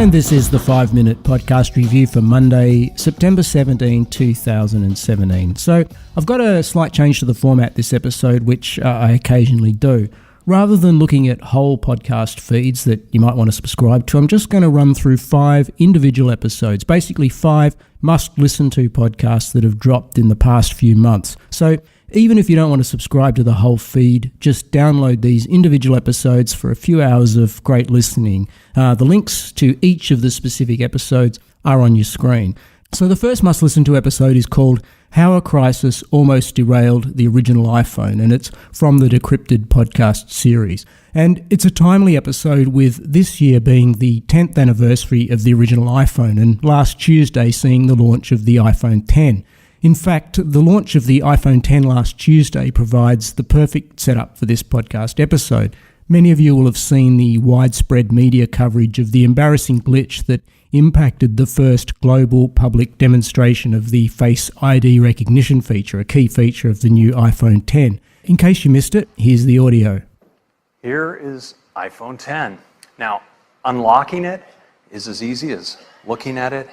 And this is the 5-minute podcast review for Monday, September 17, 2017. So I've got a slight change to the format this episode, which I occasionally do. Rather than looking at whole podcast feeds that you might want to subscribe to, I'm just going to run through 5 individual episodes, basically 5 must-listen-to podcasts that have dropped in the past few months. So even if you don't want to subscribe to the whole feed, just download these individual episodes for a few hours of great listening. The links to each of the specific episodes are on your screen. So the first must-listen-to episode is called How a Crisis Almost Derailed the Original iPhone, and it's from the Decrypted podcast series. And it's a timely episode, with this year being the 10th anniversary of the original iPhone, and last Tuesday seeing the launch of the iPhone X. In fact, the launch of the iPhone X last Tuesday provides the perfect setup for this podcast episode. Many of you will have seen the widespread media coverage of the embarrassing glitch that impacted the first global public demonstration of the Face ID recognition feature, a key feature of the new iPhone X. In case you missed it, here's the audio. Here is iPhone X. Now, unlocking it is as easy as looking at it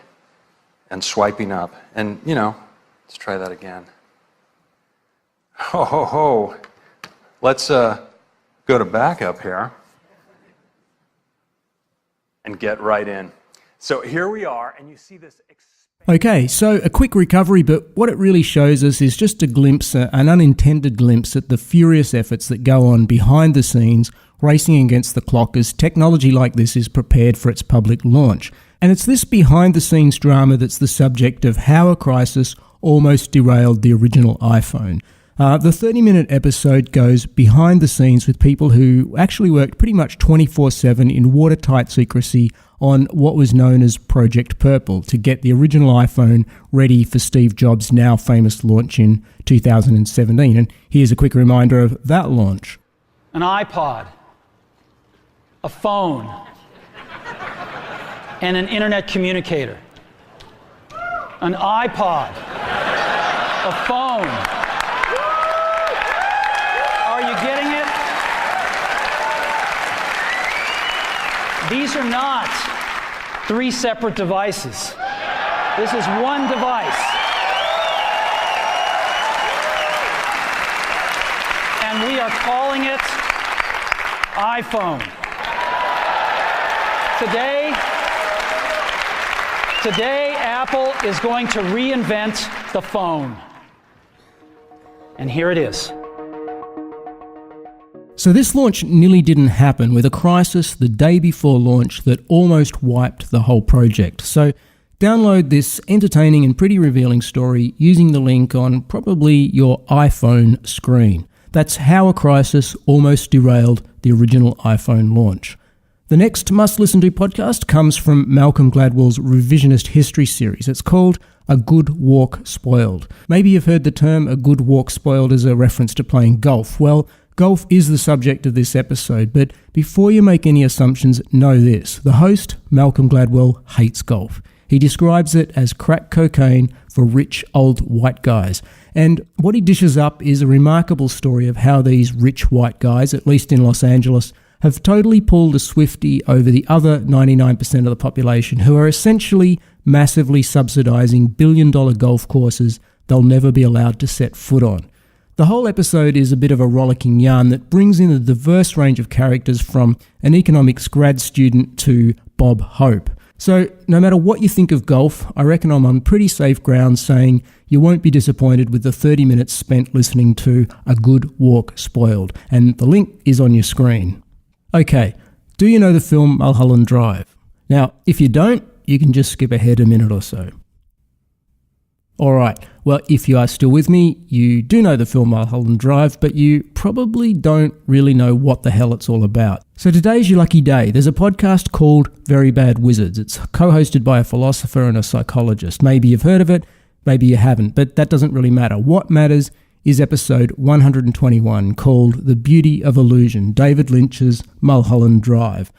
and swiping up. And, let's try that again. Ho. Let's go to backup here and get right in. So here we are, and you see this. Okay, so a quick recovery, but what it really shows us is just a glimpse, an unintended glimpse at the furious efforts that go on behind the scenes, racing against the clock as technology like this is prepared for its public launch. And it's this behind-the-scenes drama that's the subject of How a Crisis Almost Derailed the Original iPhone. The 30-minute episode goes behind the scenes with people who actually worked pretty much 24/7 in watertight secrecy on what was known as Project Purple to get the original iPhone ready for Steve Jobs' now famous launch in 2017. And here's a quick reminder of that launch. An iPod, a phone, and an internet communicator. An iPod, a phone. Are you getting it? These are not 3 separate devices. This is one device. And we are calling it iPhone. Today, Apple is going to reinvent the phone. And here it is. So this launch nearly didn't happen, with a crisis the day before launch that almost wiped the whole project. So download this entertaining and pretty revealing story using the link on probably your iPhone screen. That's How a Crisis Almost Derailed the Original iPhone launch. The next must-listen-to podcast comes from Malcolm Gladwell's Revisionist history series. It's called A Good Walk Spoiled. Maybe you've heard the term A Good Walk Spoiled as a reference to playing golf. Well, golf is the subject of this episode, but before you make any assumptions, know this. The host, Malcolm Gladwell, hates golf. He describes it as crack cocaine for rich old white guys. And what he dishes up is a remarkable story of how these rich white guys, at least in Los Angeles, have totally pulled a Swiftie over the other 99% of the population, who are essentially massively subsidizing billion-dollar golf courses they'll never be allowed to set foot on. The whole episode is a bit of a rollicking yarn that brings in a diverse range of characters, from an economics grad student to Bob Hope. So no matter what you think of golf, I reckon I'm on pretty safe ground saying you won't be disappointed with the 30 minutes spent listening to A Good Walk Spoiled, and the link is on your screen. Okay, do you know the film Mulholland Drive? Now, if you don't, you can just skip ahead a minute or so. Alright, well, if you are still with me, you do know the film Mulholland Drive, but you probably don't really know what the hell it's all about. So today's your lucky day. There's a podcast called Very Bad Wizards. It's co-hosted by a philosopher and a psychologist. Maybe you've heard of it, maybe you haven't, but that doesn't really matter. What matters is episode 121, called The Beauty of Illusion, David Lynch's Mulholland Drive.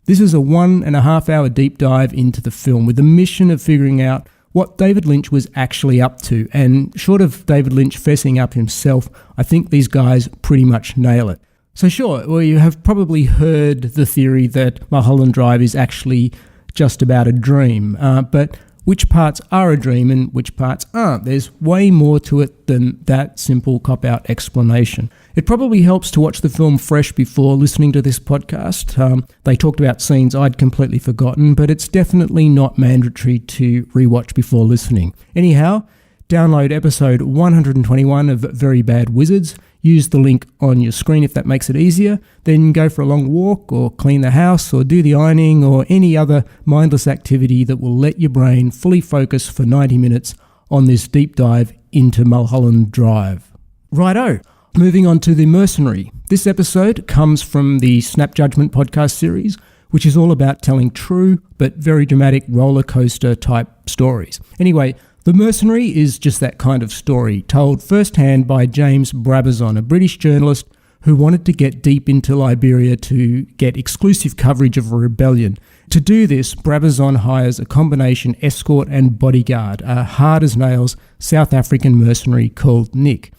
This is a 1.5 hour deep dive into the film with the mission of figuring out what David Lynch was actually up to. And short of David Lynch fessing up himself, I think these guys pretty much nail it. So sure, well, you have probably heard the theory that Mulholland Drive is actually just about a dream, but which parts are a dream and which parts aren't. There's way more to it than that simple cop-out explanation. It probably helps to watch the film fresh before listening to this podcast. They talked about scenes I'd completely forgotten, but it's definitely not mandatory to rewatch before listening. Anyhow, download episode 121 of Very Bad Wizards. Use the link on your screen if that makes it easier. Then go for a long walk or clean the house or do the ironing or any other mindless activity that will let your brain fully focus for 90 minutes on this deep dive into Mulholland Drive. Righto, moving on to The Mercenary. This episode comes from the Snap Judgement podcast series, which is all about telling true but very dramatic roller coaster type stories. Anyway, The Mercenary is just that kind of story, told firsthand by James Brabazon, a British journalist who wanted to get deep into Liberia to get exclusive coverage of a rebellion. To do this, Brabazon hires a combination escort and bodyguard, a hard-as-nails South African mercenary called Nick.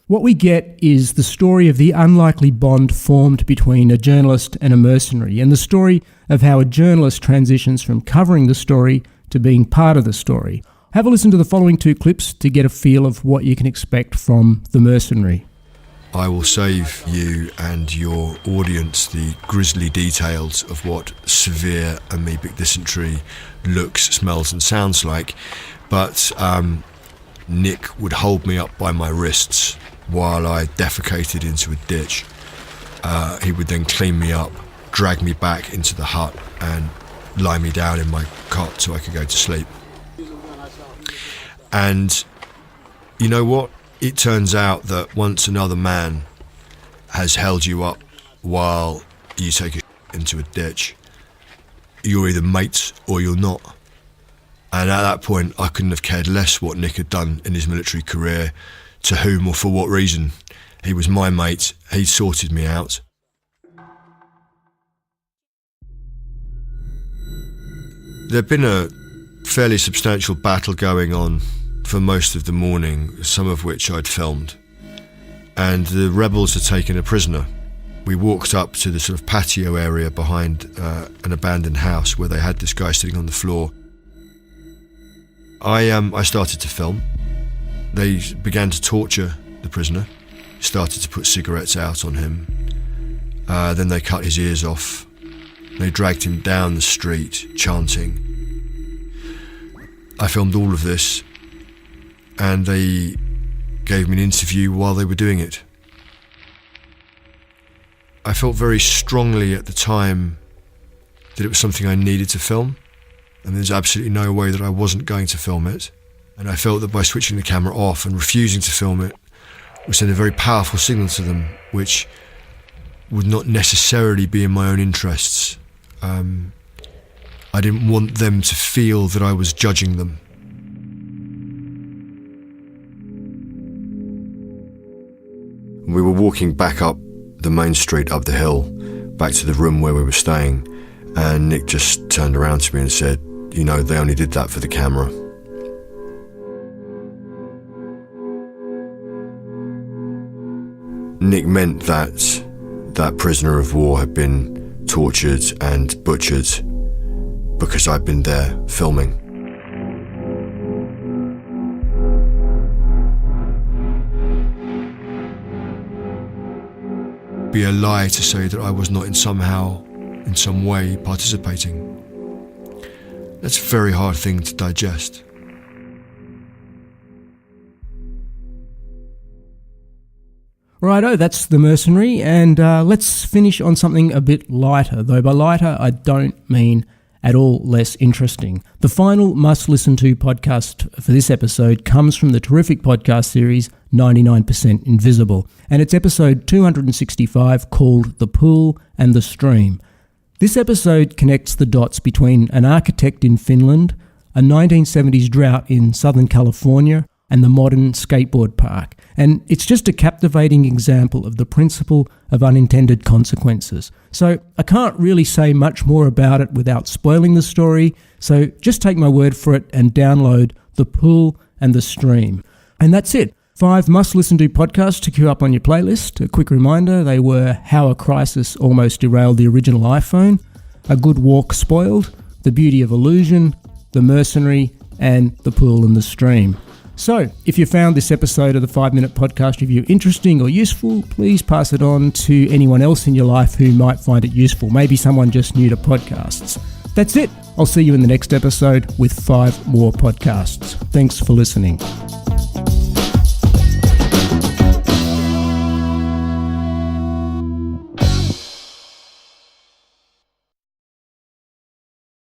What we get is the story of the unlikely bond formed between a journalist and a mercenary, and the story of how a journalist transitions from covering the story to being part of the story. Have a listen to the following two clips to get a feel of what you can expect from The Mercenary. I will save you and your audience the grisly details of what severe amoebic dysentery looks, smells and sounds like, but Nick would hold me up by my wrists while I defecated into a ditch. He would then clean me up, drag me back into the hut and lie me down in my cot so I could go to sleep. And you know what? It turns out that once another man has held you up while you take a into a ditch, you're either mates or you're not. And at that point, I couldn't have cared less what Nick had done in his military career, to whom or for what reason. He was my mate, he'd sorted me out. There'd been a fairly substantial battle going on for most of the morning, some of which I'd filmed. And the rebels had taken a prisoner. We walked up to the sort of patio area behind an abandoned house where they had this guy sitting on the floor. I started to film. They began to torture the prisoner, started to put cigarettes out on him. Then they cut his ears off. They dragged him down the street, chanting. I filmed all of this, and they gave me an interview while they were doing it. I felt very strongly at the time that it was something I needed to film, and there's absolutely no way that I wasn't going to film it. And I felt that by switching the camera off and refusing to film it would send a very powerful signal to them, which would not necessarily be in my own interests. I didn't want them to feel that I was judging them. We were walking back up the main street, up the hill, back to the room where we were staying, and Nick just turned around to me and said, "You know, they only did that for the camera." Nick meant that that prisoner of war had been tortured and butchered because I'd been there filming. Be a lie to say that I was not in some way participating. That's a very hard thing to digest. Righto, that's The Mercenary, and let's finish on something a bit lighter, though by lighter I don't mean at all less interesting. The final must-listen-to podcast for this episode comes from the terrific podcast series 99% Invisible, and it's episode 265 called The Pool and the Stream. This episode connects the dots between an architect in Finland, a 1970s drought in Southern California, and the modern skateboard park. And it's just a captivating example of the principle of unintended consequences. So I can't really say much more about it without spoiling the story, so just take my word for it and download The Pool and the Stream. And that's it. 5 must-listen-to podcasts to queue up on your playlist. A quick reminder, they were How a Crisis Almost Derailed the Original iPhone, A Good Walk Spoiled, The Beauty of Illusion, The Mercenary, and The Pool and the Stream. So, if you found this episode of the 5 Minute Podcast Review interesting or useful, please pass it on to anyone else in your life who might find it useful, maybe someone just new to podcasts. That's it. I'll see you in the next episode with 5 more podcasts. Thanks for listening.